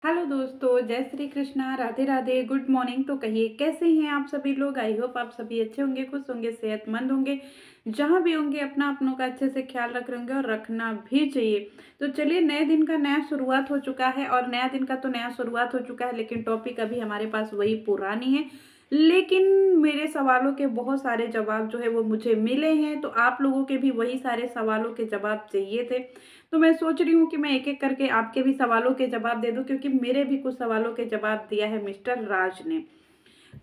Hello दोस्तों, जय Shri Krishna, Radhe Radhe, good morning. तो कहिए कैसे हैं आप सभी लोग। आई होप आप सभी अच्छे होंगे, खुश होंगे, सेहतमंद होंगे। जहाँ भी होंगे अपना अपनों का अच्छे से ख्याल रख रहे होंगे और रखना भी चाहिए। तो चलिए, नए दिन का नया शुरुआत हो चुका है और नया दिन का तो नया शुरुआत हो चुका है, लेकिन टॉपिक अभी हमारे पास वही पुरानी है। लेकिन मेरे सवालों के बहुत सारे जवाब जो है वो मुझे मिले हैं, तो आप लोगों के भी वही सारे सवालों के जवाब चाहिए थे। तो मैं सोच रही हूँ कि मैं एक एक करके आपके भी सवालों के जवाब दे दूं, क्योंकि मेरे भी कुछ सवालों के जवाब दिया है मिस्टर राज ने।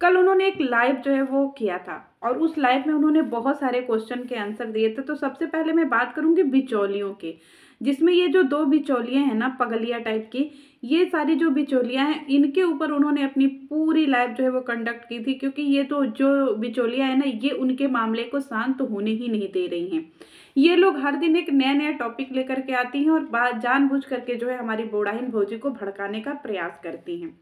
कल उन्होंने एक लाइव जो है वो किया था और उस लाइव में उन्होंने बहुत सारे क्वेश्चन के आंसर दिए थे। तो सबसे पहले मैं बात करूंगी बिचौलियों के, जिसमें ये जो दो बिचौलियां हैं ना, पगलिया टाइप की, ये सारी जो बिचौलियां हैं इनके ऊपर उन्होंने अपनी पूरी लाइव जो है वो कंडक्ट की थी, क्योंकि ये तो जो बिचौलियां है ना, ये उनके मामले को शांत होने ही नहीं दे रही हैं। ये लोग हर दिन एक नया नया टॉपिक लेकर के आती हैं और बात जानबूझ करके जो है हमारी बोड़ाहिन भौजी को भड़काने का प्रयास करती हैं।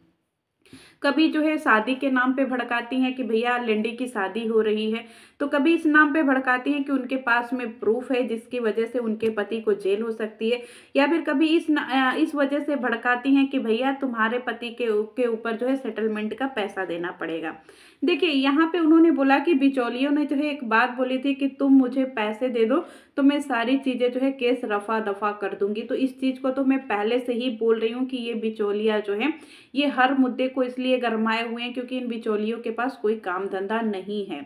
कभी जो है शादी के नाम पे भड़काती हैं कि भैया लेंडी की शादी हो रही है, तो कभी इस नाम पे भड़काती हैं कि उनके पास में प्रूफ है जिसकी वजह से उनके पति को जेल हो सकती है, या फिर कभी इस वजह से भड़काती हैं कि भैया तुम्हारे पति के ऊपर जो है सेटलमेंट का पैसा देना पड़ेगा। देखिए, यहाँ पे उन्होंने बोला कि बिचौलियों ने जो है एक बात बोली थी कि तुम मुझे पैसे दे दो तो मैं सारी चीजें जो है केस रफा दफा कर दूंगी। तो इस चीज को तो मैं पहले से ही बोल रही हूँ कि ये बिचौलिया जो है ये हर मुद्दे को इसलिए गरमाए हुए हैं क्योंकि इन बिचौलियों के पास कोई काम धंधा नहीं है।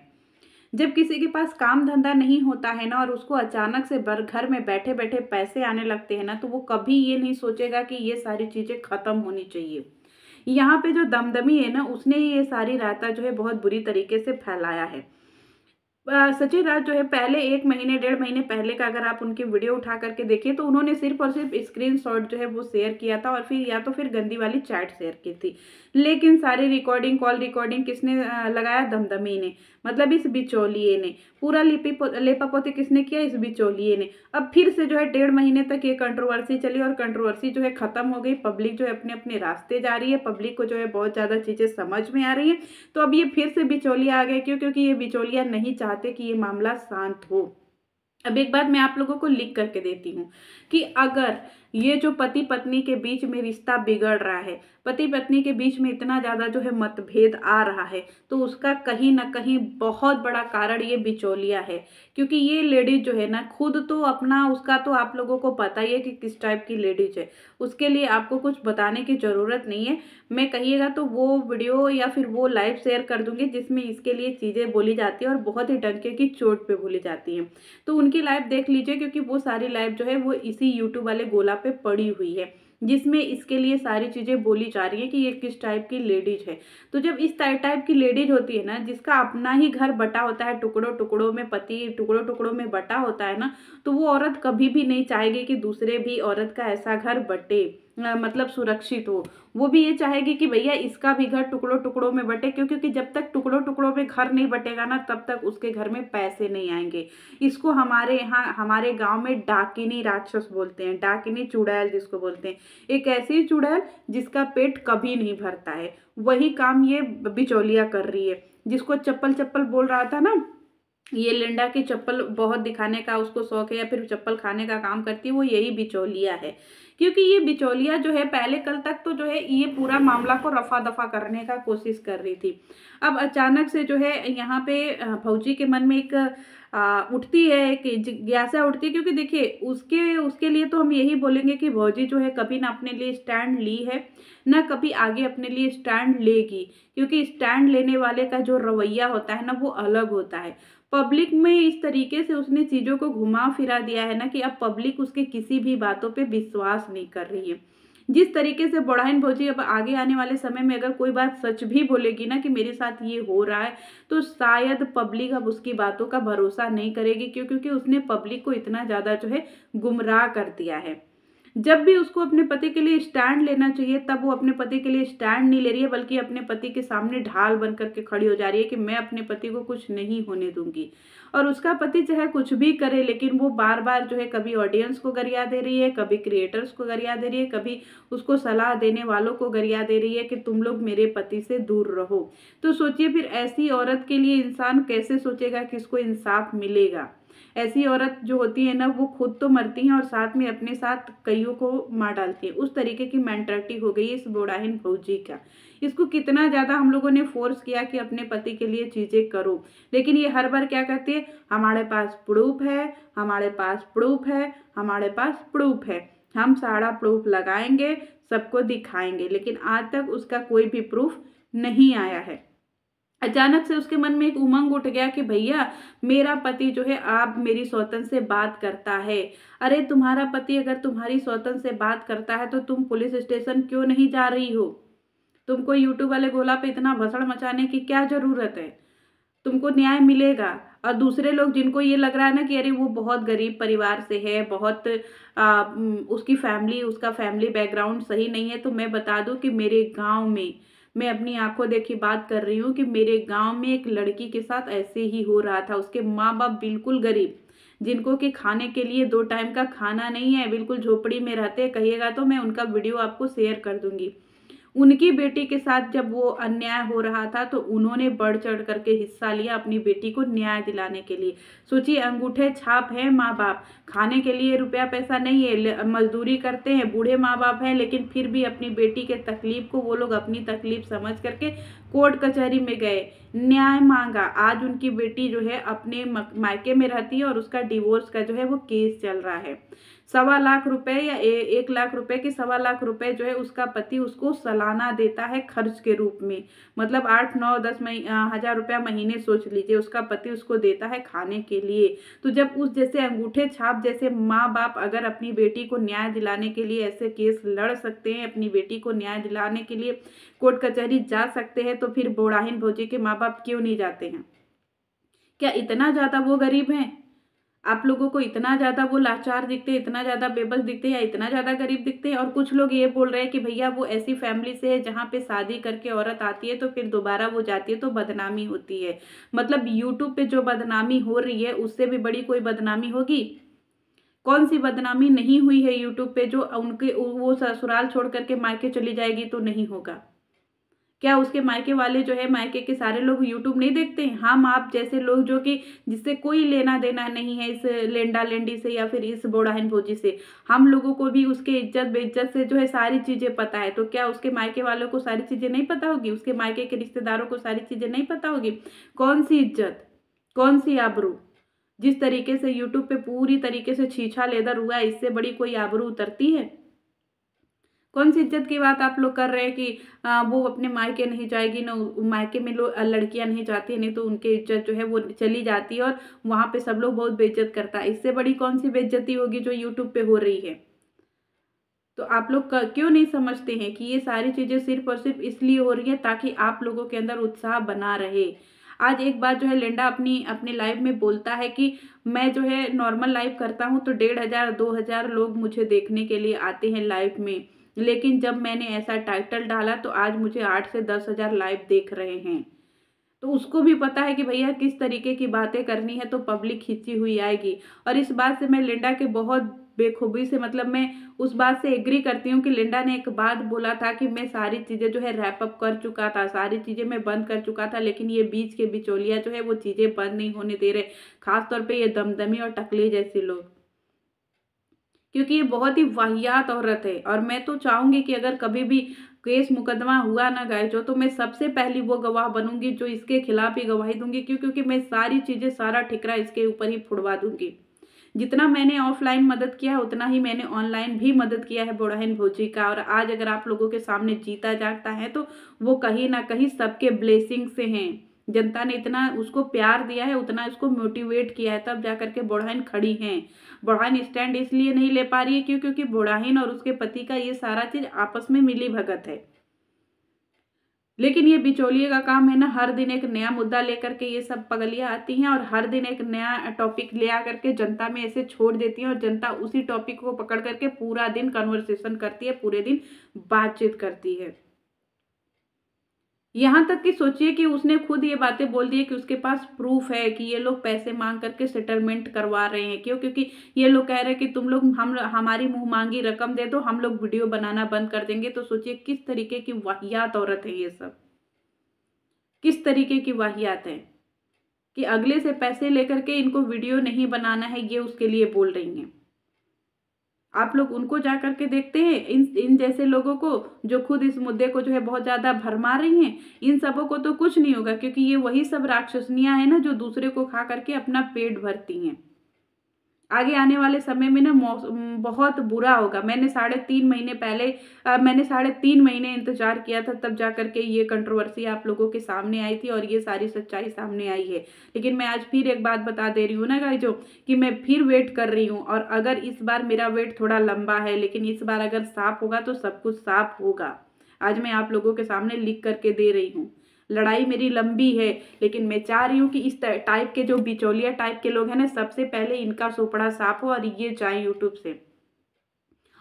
जब किसी के पास काम धंधा नहीं होता है ना और उसको अचानक से घर में बैठे बैठे पैसे आने लगते हैं ना, तो वो कभी ये नहीं सोचेगा कि ये सारी चीजें खत्म होनी चाहिए। यहाँ पे जो दमदमी है ना, उसने ही ये सारी रायता जो है बहुत बुरी तरीके से फैलाया है। सचिन राज जो है पहले 1 महीने 1.5 महीने पहले का अगर आप उनकी वीडियो उठा करके देखिए, तो उन्होंने सिर्फ और सिर्फ स्क्रीनशॉट जो है वो शेयर किया था और फिर या तो फिर गंदी वाली चैट शेयर की थी। लेकिन सारी रिकॉर्डिंग, कॉल रिकॉर्डिंग किसने लगाया? दमदमी ने, मतलब इस बिचौलिए ने। पूरा लेपापोती किसने किया? इस बिचौलिए ने। अब फिर से जो है 1.5 महीने तक ये कंट्रोवर्सी चली और कंट्रोवर्सी जो है खत्म हो गई। पब्लिक जो है अपने अपने रास्ते जा रही है, पब्लिक को जो है बहुत ज्यादा चीजें समझ में आ रही है। तो अब ये फिर से बिचौलिया आ गए। क्यों? क्योंकि ये बिचौलिया नहीं चाहते कि ये मामला शांत हो। अब एक बात मैं आप लोगों को लिख करके देती हूँ कि अगर ये जो पति पत्नी के बीच में रिश्ता बिगड़ रहा है, पति पत्नी के बीच में इतना ज्यादा जो है मतभेद आ रहा है, तो उसका कहीं ना कहीं बहुत बड़ा कारण ये बिचौलिया है। क्योंकि ये लेडीज जो है ना, खुद तो अपना उसका तो आप लोगों को पता ही है कि किस टाइप की लेडीज है। उसके लिए आपको कुछ बताने की जरूरत नहीं है। मैं कहिएगा तो वो वीडियो या फिर वो लाइव शेयर कर दूंगी जिसमें इसके लिए चीजें बोली जाती है और बहुत ही डंके की चोट पे बोली जाती है। तो उनकी लाइव देख लीजिए, क्योंकि वो सारी लाइव जो है वो इसी यूट्यूब वाले गोला पे पड़ी हुई है, जिसमें इसके लिए सारी चीजें बोली जा रही है कि ये किस टाइप की लेडीज है। तो जब इस टाइप की लेडीज होती है ना, जिसका अपना ही घर बटा होता है, टुकड़ों टुकड़ों में पति टुकड़ों टुकड़ों में बटा होता है ना, तो वो औरत कभी भी नहीं चाहेगी कि दूसरे भी औरत का ऐसा घर बटे, मतलब सुरक्षित हो। वो भी ये चाहेगी कि भैया इसका भी घर टुकड़ों टुकड़ों में बटे। क्यों? क्योंकि जब तक टुकड़ों टुकड़ों में घर नहीं बटेगा ना, तब तक उसके घर में पैसे नहीं आएंगे। इसको हमारे यहाँ, हमारे गांव में डाकिनी राक्षस बोलते हैं, डाकिनी चुड़ैल जिसको बोलते हैं। एक ऐसी चुड़ैल जिसका पेट कभी नहीं भरता है, वही काम ये बिचौलिया कर रही है। जिसको चप्पल चप्पल बोल रहा था ना, ये लिंडा की चप्पल बहुत दिखाने का उसको शौक है या फिर चप्पल खाने का काम करती है, वो यही बिचौलिया है। क्योंकि ये बिचौलिया जो है पहले कल तक तो जो है ये पूरा मामला को रफा दफा करने का कोशिश कर रही थी। अब अचानक से जो है यहाँ पे फौजी के मन में एक उठती है, एक जिज्ञासा उठती है। क्योंकि देखिए, उसके उसके लिए तो हम यही बोलेंगे कि फौजी जो है कभी ना अपने लिए स्टैंड ली है, ना कभी आगे अपने लिए स्टैंड लेगी। क्योंकि स्टैंड लेने वाले का जो रवैया होता है ना, वो अलग होता है। पब्लिक में इस तरीके से उसने चीजों को घुमा फिरा दिया है ना कि अब पब्लिक उसके किसी भी बातों पे विश्वास नहीं कर रही है। जिस तरीके से बुढ़ाइन भौजी अब आगे आने वाले समय में अगर कोई बात सच भी बोलेगी ना कि मेरे साथ ये हो रहा है, तो शायद पब्लिक अब उसकी बातों का भरोसा नहीं करेगी। क्यों? क्योंकि उसने पब्लिक को इतना ज्यादा जो है गुमराह कर दिया है। जब भी उसको अपने पति के लिए स्टैंड लेना चाहिए, तब वो अपने पति के लिए स्टैंड नहीं ले रही है, बल्कि अपने पति के सामने ढाल बन करके खड़ी हो जा रही है कि मैं अपने पति को कुछ नहीं होने दूंगी। और उसका पति चाहे कुछ भी करे, लेकिन वो बार बार जो है कभी ऑडियंस को गरिया दे रही है, कभी क्रिएटर्स को गरिया दे रही है, कभी उसको सलाह देने वालों को गरिया दे रही है कि तुम लोग मेरे पति से दूर रहो। तो सोचिए, फिर ऐसी औरत के लिए इंसान कैसे सोचेगा कि इसको इंसाफ मिलेगा। ऐसी औरत जो होती है ना, वो खुद तो मरती हैं और साथ में अपने साथ कईयों को मार डालती है। उस तरीके की मेंटालिटी हो गई है इस बुढ़ाइन भौजी का। इसको कितना ज़्यादा हम लोगों ने फोर्स किया कि अपने पति के लिए चीज़ें करो, लेकिन ये हर बार क्या करती है, हमारे पास प्रूफ है, हमारे पास प्रूफ है, हमारे पास प्रूफ है, हम सारा प्रूफ लगाएंगे, सबको दिखाएंगे, लेकिन आज तक उसका कोई भी प्रूफ नहीं आया है। अचानक से उसके मन में एक उमंग उठ गया कि भैया मेरा पति जो है आप मेरी सौतन से बात करता है। अरे तुम्हारा पति अगर तुम्हारी सौतन से बात करता है तो तुम पुलिस स्टेशन क्यों नहीं जा रही हो? तुमको यूट्यूब वाले गोला पे इतना भसड़ मचाने की क्या जरूरत है? तुमको न्याय मिलेगा। और दूसरे लोग जिनको ये लग रहा है ना कि अरे वो बहुत गरीब परिवार से है, बहुत उसका फैमिली बैकग्राउंड सही नहीं है, तो मैं बता दूं कि मेरे गांव में, मैं अपनी आंखों देखी बात कर रही हूँ कि मेरे गांव में एक लड़की के साथ ऐसे ही हो रहा था। उसके माँ बाप बिल्कुल गरीब, जिनको कि खाने के लिए 2 टाइम का खाना नहीं है, बिल्कुल झोपड़ी में रहते हैं। कहिएगा तो मैं उनका वीडियो आपको शेयर कर दूंगी। उनकी बेटी के साथ जब वो अन्याय हो रहा था तो उन्होंने बढ़ चढ़ करके हिस्सा लिया अपनी बेटी को न्याय दिलाने के लिए। सोचिए, अंगूठे छाप है माँ बाप, खाने के लिए रुपया पैसा नहीं है, मजदूरी करते हैं, बूढ़े माँ बाप हैं, लेकिन फिर भी अपनी बेटी के तकलीफ को वो लोग अपनी तकलीफ समझ करके कोर्ट कचहरी में गए, न्याय मांगा। आज उनकी बेटी जो है अपने मायके में रहती है और उसका डिवोर्स का जो है वो केस चल रहा है। 1.25 लाख रुपए या 1 लाख रुपए के 1.25 लाख रुपए जो है उसका पति उसको सालाना देता है खर्च के रूप में। मतलब 8, 9, 10 हजार रुपया महीने सोच लीजिए उसका पति उसको देता है खाने के लिए। तो जब उस जैसे अंगूठे छाप जैसे माँ बाप अगर अपनी बेटी को न्याय दिलाने के लिए ऐसे केस लड़ सकते हैं, अपनी बेटी को न्याय दिलाने के लिए कोर्ट कचहरी जा सकते हैं, तो फिर बुढ़ाइन भौजी के माँ बाप क्यों नहीं जाते हैं? क्या इतना ज्यादा वो गरीब हैं? आप लोगों को इतना ज्यादा वो लाचार दिखते हैं, इतना ज्यादा बेबस दिखते हैं, या इतना ज्यादा गरीब दिखते हैं? और कुछ लोग ये बोल रहे हैं कि भैया वो ऐसी फैमिली से है जहाँ पे शादी करके औरत आती है तो फिर दोबारा वो जाती है तो बदनामी होती है। मतलब यूट्यूब पे जो बदनामी हो रही है उससे भी बड़ी कोई बदनामी होगी? कौन सी बदनामी नहीं हुई है यूट्यूब पे जो उनके वो ससुराल छोड़ करके मायके चली जाएगी तो नहीं होगा? क्या उसके मायके वाले जो है, मायके के सारे लोग यूट्यूब नहीं देखते हैं? हम आप जैसे लोग जो कि जिससे कोई लेना देना नहीं है इस लेंडा लेंडी से या फिर इस बोड़ाहन भोजी से, हम लोगों को भी उसके इज्जत बेइज्जत से जो है सारी चीजें पता है। तो क्या उसके मायके वालों को सारी चीजें नहीं पता होगी? उसके मायके के रिश्तेदारों को सारी चीजें नहीं पता होगी? कौन सी इज्जत, कौन सी आबरू? जिस तरीके से यूट्यूब पे पूरी तरीके से छीछा लेदर हुआ है, इससे बड़ी कोई आबरू उतरती है? कौन सी इज्जत की बात आप लोग कर रहे हैं कि वो अपने मायके नहीं जाएगी ना, मायके में लड़कियां नहीं जाती, नहीं तो उनकी इज्जत जो है वो चली जाती है और वहां पे सब लोग बहुत बेइज्जत करता है। इससे बड़ी कौन सी बेइज्जती होगी जो यूट्यूब पे हो रही है? तो आप लोग क्यों नहीं समझते हैं कि ये सारी चीजें सिर्फ और सिर्फ इसलिए हो रही है ताकि आप लोगों के अंदर उत्साह बना रहे। आज एक बार जो है लिंडा अपनी अपने लाइव में बोलता है कि मैं जो है नॉर्मल लाइव करता हूँ तो 1,500 2,000 लोग मुझे देखने के लिए आते हैं लाइव में, लेकिन जब मैंने ऐसा टाइटल डाला तो आज मुझे 8 से 10,000 लाइव देख रहे हैं। तो उसको भी पता है कि भैया किस तरीके की बातें करनी है तो पब्लिक खींची हुई आएगी। और इस बात से मैं लिंडा के बहुत बेखूबी से, मतलब मैं उस बात से एग्री करती हूँ कि लिंडा ने एक बात बोला था कि मैं सारी चीज़ें जो है रैप अप कर चुका था, सारी चीज़ें मैं बंद कर चुका था, लेकिन ये बीच के बिचौलिया जो है वो चीज़ें बंद नहीं होने दे रहे, खासतौर पर ये दमदमी और टकली जैसे लोग, क्योंकि ये बहुत ही वाहियात औरत है। और मैं तो चाहूंगी कि अगर कभी भी केस मुकदमा हुआ ना गाइजो, तो मैं सबसे पहली वो गवाह बनूंगी जो इसके खिलाफ ही गवाही दूंगी, क्योंकि मैं सारी चीजें, सारा ठिकरा इसके ऊपर ही फुड़वा दूंगी। जितना मैंने ऑफलाइन मदद किया है उतना ही मैंने ऑनलाइन भी मदद किया है बुढ़ाइन भौजी का। और आज अगर आप लोगों के सामने जीता जागता है तो वो कहीं ना कहीं सबके ब्लेसिंग से हैं। जनता ने इतना उसको प्यार दिया है, उतना उसको मोटिवेट किया है, तब जाकर के बुढ़ाइन खड़ी हैं। बुढ़ाइन स्टैंड इसलिए नहीं ले पा रही है क्योंकि बुढ़ाइन और उसके पति का ये सारा चीज आपस में मिली भगत है। लेकिन ये बिचौलिए का काम है ना, हर दिन एक नया मुद्दा लेकर के ये सब पगलियां आती हैं और हर दिन एक नया टॉपिक ले आकर के जनता में ऐसे छोड़ देती हैं और जनता उसी टॉपिक को पकड़ करके पूरा दिन कन्वर्सेशन करती है, पूरे दिन बातचीत करती है। यहाँ तक कि सोचिए कि उसने खुद ये बातें बोल दी है कि उसके पास प्रूफ है कि ये लोग पैसे मांग करके सेटलमेंट करवा रहे हैं। क्यों? क्योंकि ये लोग कह रहे हैं कि तुम लोग हमारी मुंह मांगी रकम दे दो, हम लोग वीडियो बनाना बंद कर देंगे। तो सोचिए किस तरीके की वाहियात औरत है ये सब, किस तरीके की वाहियात है। कि अगले से पैसे लेकर के इनको वीडियो नहीं बनाना है, ये उसके लिए बोल रही हैं। आप लोग उनको जा करके देखते हैं, इन जैसे लोगों को जो खुद इस मुद्दे को जो है बहुत ज़्यादा भरमा रही हैं, इन सबों को तो कुछ नहीं होगा, क्योंकि ये वही सब राक्षसनियाँ हैं ना जो दूसरे को खा करके अपना पेट भरती हैं। आगे आने वाले समय में ना बहुत बुरा होगा। मैंने 3.5 महीने इंतज़ार किया था, तब जा कर के ये कंट्रोवर्सी आप लोगों के सामने आई थी और ये सारी सच्चाई सामने आई है। लेकिन मैं आज फिर एक बात बता दे रही हूँ ना गाइजो, कि मैं फिर वेट कर रही हूँ, और अगर इस बार मेरा वेट थोड़ा लंबा है, लेकिन इस बार अगर साफ होगा तो सब कुछ साफ होगा। आज मैं आप लोगों के सामने लिख करके दे रही हूँ। लड़ाई मेरी लंबी है, लेकिन मैं चाह रही हूँ कि इस टाइप के जो बिचौलिया टाइप के लोग हैं ना, सबसे पहले इनका सोपड़ा साफ हो और ये जाए यूट्यूब से।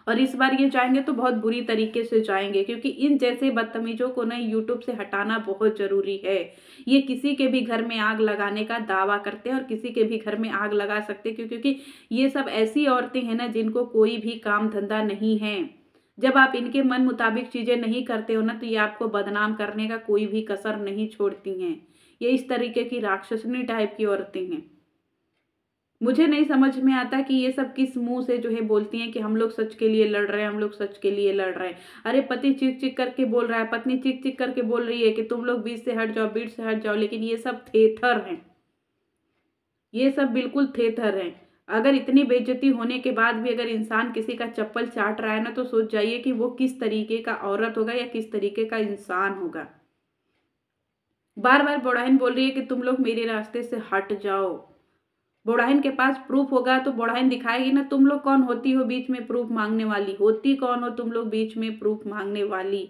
और इस बार ये जाएंगे तो बहुत बुरी तरीके से जाएंगे, क्योंकि इन जैसे बदतमीजों को ना यूट्यूब से हटाना बहुत ज़रूरी है। ये किसी के भी घर में आग लगाने का दावा करते हैं और किसी के भी घर में आग लगा सकते हैं, क्योंकि ये सब ऐसी औरतें हैं ना जिनको कोई भी काम धंधा नहीं है। जब आप इनके मन मुताबिक चीज़ें नहीं करते हो ना, तो ये आपको बदनाम करने का कोई भी कसर नहीं छोड़ती हैं। ये इस तरीके की राक्षसनी टाइप की औरतें हैं। मुझे नहीं समझ में आता कि ये सब किस मुंह से जो है बोलती हैं कि हम लोग सच के लिए लड़ रहे हैं, हम लोग सच के लिए लड़ रहे हैं। अरे पति चीख चीख करके बोल रहा है, पत्नी चीख चीख करके बोल रही है कि तुम लोग बीच से हट जाओ, बीच से हट जाओ, लेकिन ये सब थेथर हैं। ये सब बिल्कुल थेथर हैं। अगर इतनी बेइज्जती होने के बाद भी अगर इंसान किसी का चप्पल चाट रहा है ना, तो सोच जाइए कि वो किस तरीके का औरत होगा या किस तरीके का इंसान होगा। बार बार बोड़ाइन बोल रही है कि तुम लोग मेरे रास्ते से हट जाओ। बोड़ाइन के पास प्रूफ होगा तो बोड़ाइन दिखाएगी ना। तुम लोग कौन होती हो बीच में प्रूफ मांगने वाली? होती कौन हो तुम लोग बीच में प्रूफ मांगने वाली?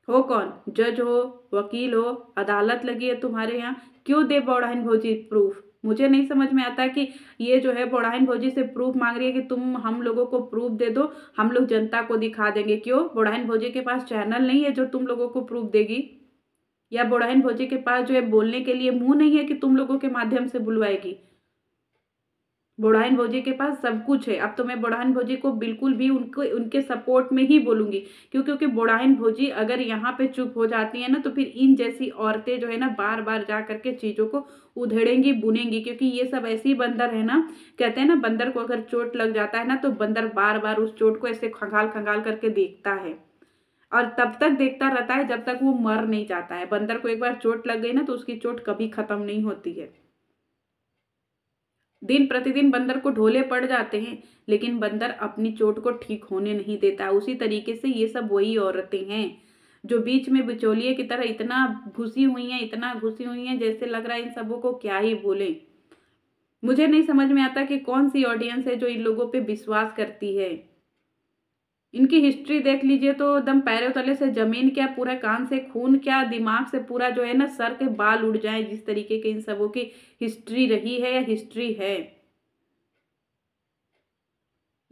हो कौन? जज हो, वकील हो, अदालत लगी है तुम्हारे यहाँ? क्यों दे बोड़ाइन भौजी प्रूफ? मुझे नहीं समझ में आता कि ये जो है बोड़ाइन भौजी से प्रूफ मांग रही है कि तुम हम लोगों को प्रूफ दे दो, हम लोग जनता को दिखा देंगे। क्यों? बोड़ाइन भौजी के पास चैनल नहीं है जो तुम लोगों को प्रूफ देगी? या बोड़ाइन भौजी के पास जो है बोलने के लिए मुंह नहीं है कि तुम लोगों के माध्यम से बुलवाएगी? बोड़ाइन भौजी के पास सब कुछ है। अब तो मैं बोड़ाइन भौजी को बिल्कुल भी उनके सपोर्ट में ही बोलूंगी, क्योंकि बोड़ाइन भौजी अगर यहाँ पे चुप हो जाती है ना, तो फिर इन जैसी औरतें जो है ना बार बार जा करके चीज़ों को उधेड़ेंगी, बुनेंगी। क्योंकि ये सब ऐसी बंदर है ना, कहते हैं ना बंदर को अगर चोट लग जाता है ना, तो बंदर बार बार उस चोट को ऐसे खंगाल खंगाल करके देखता है, और तब तक देखता रहता है जब तक वो मर नहीं जाता है। बंदर को एक बार चोट लग गई ना, तो उसकी चोट कभी खत्म नहीं होती है। दिन प्रतिदिन बंदर को ढोले पड़ जाते हैं, लेकिन बंदर अपनी चोट को ठीक होने नहीं देता। उसी तरीके से ये सब वही औरतें हैं जो बीच में बिचौलिए की तरह इतना घुसी हुई हैं, इतना घुसी हुई हैं, जैसे लग रहा है इन सबों को क्या ही बोले। मुझे नहीं समझ में आता कि कौन सी ऑडियंस है जो इन लोगों पे विश्वास करती है। इनकी हिस्ट्री देख लीजिए तो एकदम पैरों तले से जमीन क्या, पूरा कान से खून क्या, दिमाग से पूरा जो है ना सर के बाल उड़ जाए, जिस तरीके के इन सबों की हिस्ट्री रही है या हिस्ट्री है।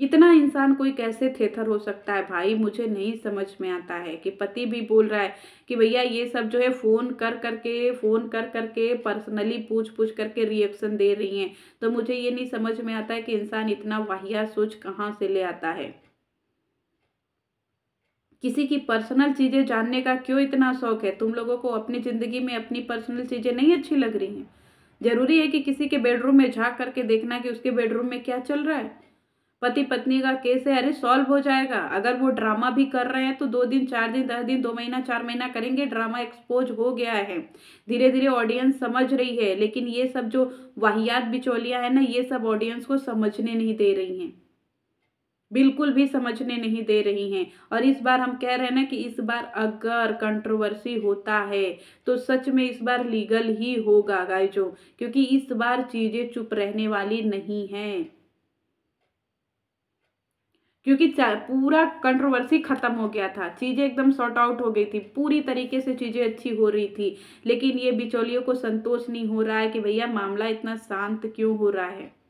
इतना इंसान कोई कैसे थेथर हो सकता है भाई? मुझे नहीं समझ में आता है कि पति भी बोल रहा है कि भैया ये सब जो है फोन कर करके पर्सनली पूछ पूछ करके रिएक्शन दे रही हैं। तो मुझे ये नहीं समझ में आता है कि इंसान इतना वाहियात सोच कहाँ से ले आता है। किसी की पर्सनल चीज़ें जानने का क्यों इतना शौक है? तुम लोगों को अपनी ज़िंदगी में अपनी पर्सनल चीज़ें नहीं अच्छी लग रही हैं? ज़रूरी है कि किसी के बेडरूम में झाँक करके देखना कि उसके बेडरूम में क्या चल रहा है? पति पत्नी का केस है, अरे सॉल्व हो जाएगा। अगर वो ड्रामा भी कर रहे हैं तो 2 दिन 4 दिन 10 दिन 2 महीना 4 महीना करेंगे, ड्रामा एक्सपोज हो गया है। धीरे धीरे ऑडियंस समझ रही है, लेकिन ये सब जो वाहियात बिचौलियाँ है ना, ये सब ऑडियंस को समझने नहीं दे रही हैं, बिल्कुल भी समझने नहीं दे रही हैं। और इस बार हम कह रहे हैं ना कि इस बार अगर कंट्रोवर्सी होता है तो सच में इस बार लीगल ही होगा गाइजो, क्योंकि इस बार चीज़ें चुप रहने वाली नहीं हैं। क्योंकि पूरा कंट्रोवर्सी खत्म हो गया था, चीज़ें एकदम सॉर्ट आउट हो गई थी, पूरी तरीके से चीज़ें अच्छी हो रही थी। लेकिन ये बिचौलियों को संतोष नहीं हो रहा है कि भैया मामला इतना शांत क्यों हो रहा है।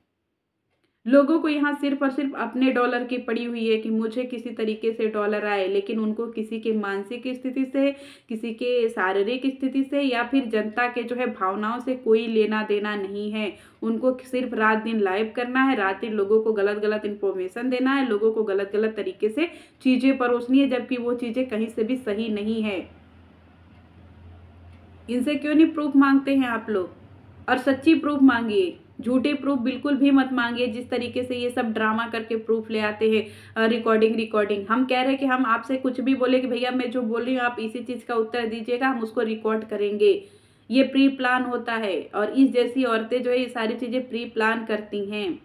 लोगों को यहाँ सिर्फ और सिर्फ अपने डॉलर की पड़ी हुई है कि मुझे किसी तरीके से डॉलर आए, लेकिन उनको किसी के मानसिक स्थिति से, किसी के शारीरिक स्थिति से या फिर जनता के जो है भावनाओं से कोई लेना देना नहीं है। उनको सिर्फ रात दिन लाइव करना है, रात दिन लोगों को गलत गलत इन्फॉर्मेशन देना है, लोगों को गलत गलत तरीके से चीज़ें परोसनी है, जबकि वो चीज़ें कहीं से भी सही नहीं है। इनसे क्यों नहीं प्रूफ मांगते हैं आप लोग? और सच्ची प्रूफ मांगिए, झूठे प्रूफ बिल्कुल भी मत मांगिए। जिस तरीके से ये सब ड्रामा करके प्रूफ ले आते हैं, रिकॉर्डिंग हम कह रहे हैं कि हम आपसे कुछ भी बोले कि भैया मैं जो बोल रही हूँ आप इसी चीज़ का उत्तर दीजिएगा, हम उसको रिकॉर्ड करेंगे। ये प्री प्लान होता है और इस जैसी औरतें जो है ये सारी चीज़ें प्री प्लान करती हैं।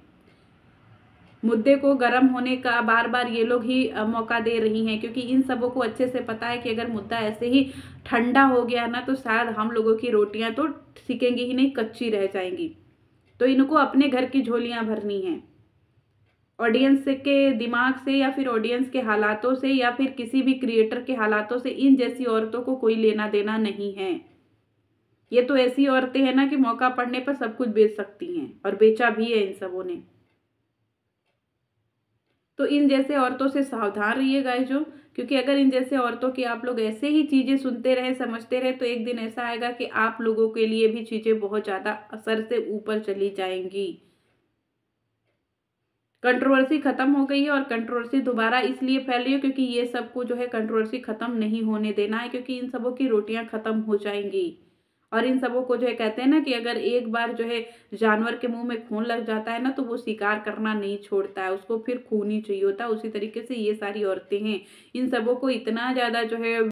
मुद्दे को गर्म होने का बार बार ये लोग ही मौका दे रही हैं, क्योंकि इन सबों को अच्छे से पता है कि अगर मुद्दा ऐसे ही ठंडा हो गया ना तो शायद हम लोगों की रोटियां तो सिकेंगी ही नहीं, कच्ची रह जाएंगी। तो इनको अपने घर की झोलियां भरनी है। ऑडियंस के दिमाग से या फिर ऑडियंस के हालातों से या फिर किसी भी क्रिएटर के हालातों से इन जैसी औरतों को कोई लेना देना नहीं है। ये तो ऐसी औरतें हैं ना कि मौका पड़ने पर सब कुछ बेच सकती हैं, और बेचा भी है इन सबों ने। तो इन जैसे औरतों से सावधान रहिए गाइजों, क्योंकि अगर इन जैसे औरतों की आप लोग ऐसे ही चीज़ें सुनते रहे, समझते रहे, तो एक दिन ऐसा आएगा कि आप लोगों के लिए भी चीज़ें बहुत ज़्यादा असर से ऊपर चली जाएंगी। कंट्रोवर्सी खत्म हो गई है और कंट्रोवर्सी दोबारा इसलिए फैल रही है क्योंकि ये सबको जो है कंट्रोवर्सी खत्म नहीं होने देना है, क्योंकि इन सबों की रोटियां खत्म हो जाएंगी। और इन सबों को जो है कहते हैं ना कि अगर एक बार जो है जानवर के मुंह में खून लग जाता है ना तो वो शिकार करना नहीं छोड़ता है, उसको फिर खून ही चाहिए होता है। उसी तरीके से ये सारी औरतें हैं, इन सबों को इतना ज्यादा जो है